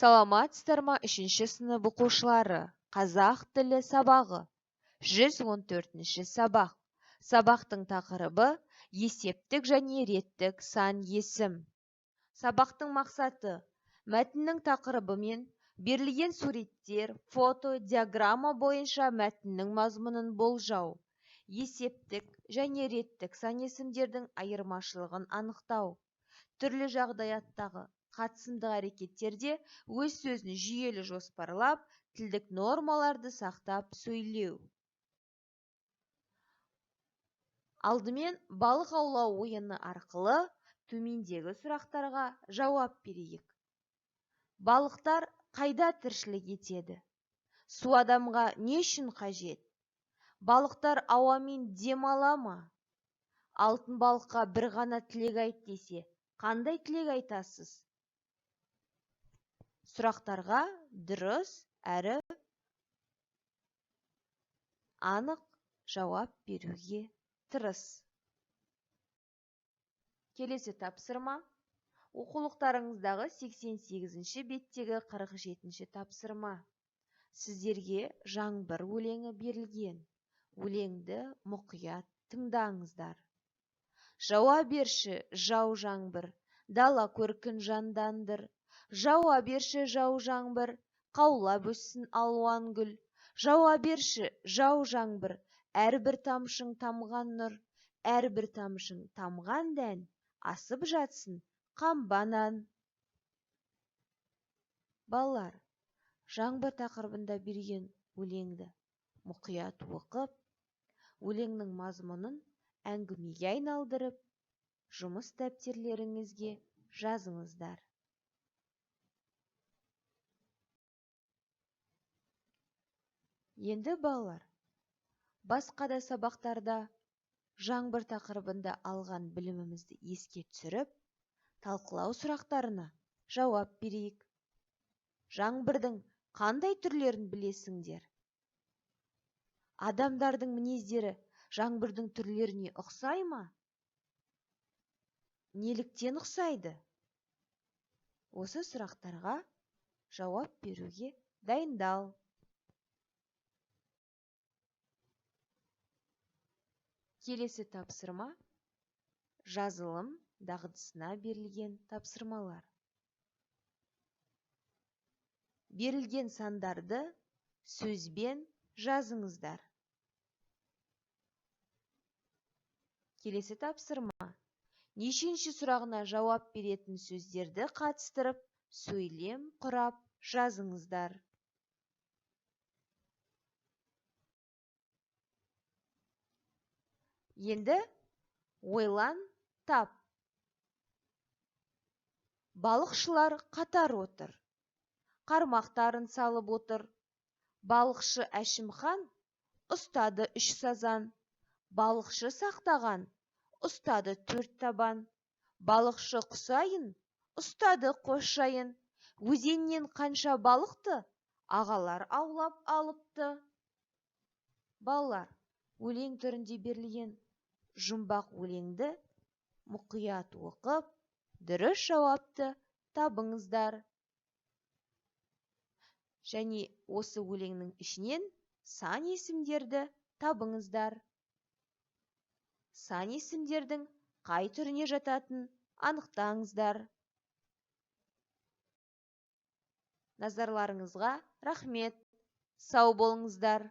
Саламатсыздар ма 3-ші сынып оқушылары? Қазақ тілі сабағы. 114-ші сабақ. Сабақтың тақырыбы есептік және реттік сан есім. Сабақтың мақсаты мәтіннің тақырыбы мен берілген суреттер, фото, диаграмма бойынша мәтіннің мазмұнын болжау. Есептік және реттік сан есімдердің айырмашылығын анықтау. Түрлі жағдаяттағы қатысымдық әрекеттерде өз сөзін жүйелі жоспарлап, тілдік нормаларды сақтап сөйлеу. Алдымен балық аулау ойыны арқылы төмендегі сұрақтарға жауап берейік. Балықтар қайда тіршілік етеді? Су адамға не үшін қажет? Балықтар ауамен демала ма? Алтын балыққа бір ғана тілек айт десе, қандай тілек айтасыз? Сұрақтарға дұрыс әрі анық жауап беруге тырыс. Келесі тапсырма. Оқулықтарыңыздағы 88-ші беттегі 47-ші тапсырма. Сіздерге жаңбыр өлеңі берілген. Өлеңді мұқият тыңдаңыздар. Жауа берші, жау жаңбыр, дала көркін жандандыр. Жауа берші, жау жаңбыр, қаулап өссін алуан гүл. Жауа берші, жау жаңбыр, әрбір тамшың тамған нұр, әрбір тамшың тамған дән, асып жатсын қамбанан. Балалар, жаңбыр тақырыбында берген өлеңді мұқият оқып, өлеңнің мазмұнын әңгімеге айналдырып, жұмыс дәптерлеріңізге жазыңыздар. Енді балалар, басқа да сабақтарда жаңбыр тақырыбында алған білімімізді еске түсіріп, талқылау сұрақтарына жауап берейік. Жаңбырдың қандай түрлерін білесіңдер? Адамдардың мінездері жаңбырдың түрлеріне ұқсай ма? Неліктен ұқсайды? Осы сұрақтарға жауап беруге дайындал. Келесі тапсырма жазылым дағдысына берілген тапсырмалар. Берілген сандарды сөзбен жазыңыздар. Келесі тапсырма. Нешінші сұрағына жауап беретін сөздерді қатыстырып, сөйлем құрап жазыңыздар. Енді ойлан, тап. Балықшылар қатар отыр. Қармақтарын салып отыр. Балықшы Әшімхан ұстады 3 сазан. Балықшы Сақтаған ұстады 4 табан. Балықшы Құсайын ұстады Қосшайын. Өзеннен қанша балықты ағалар аулап алыпты. Балалар, өлең түрінде берілген жұмбақ өлеңді мұқият оқып, дұрыс жауапты табыңыздар. Және осы өлеңнің ішінен сан есімдерді табыңыздар. Сан есімдердің қай түріне жататын анықтаңыздар. Назарларыңызға рахмет. Сау болыңыздар.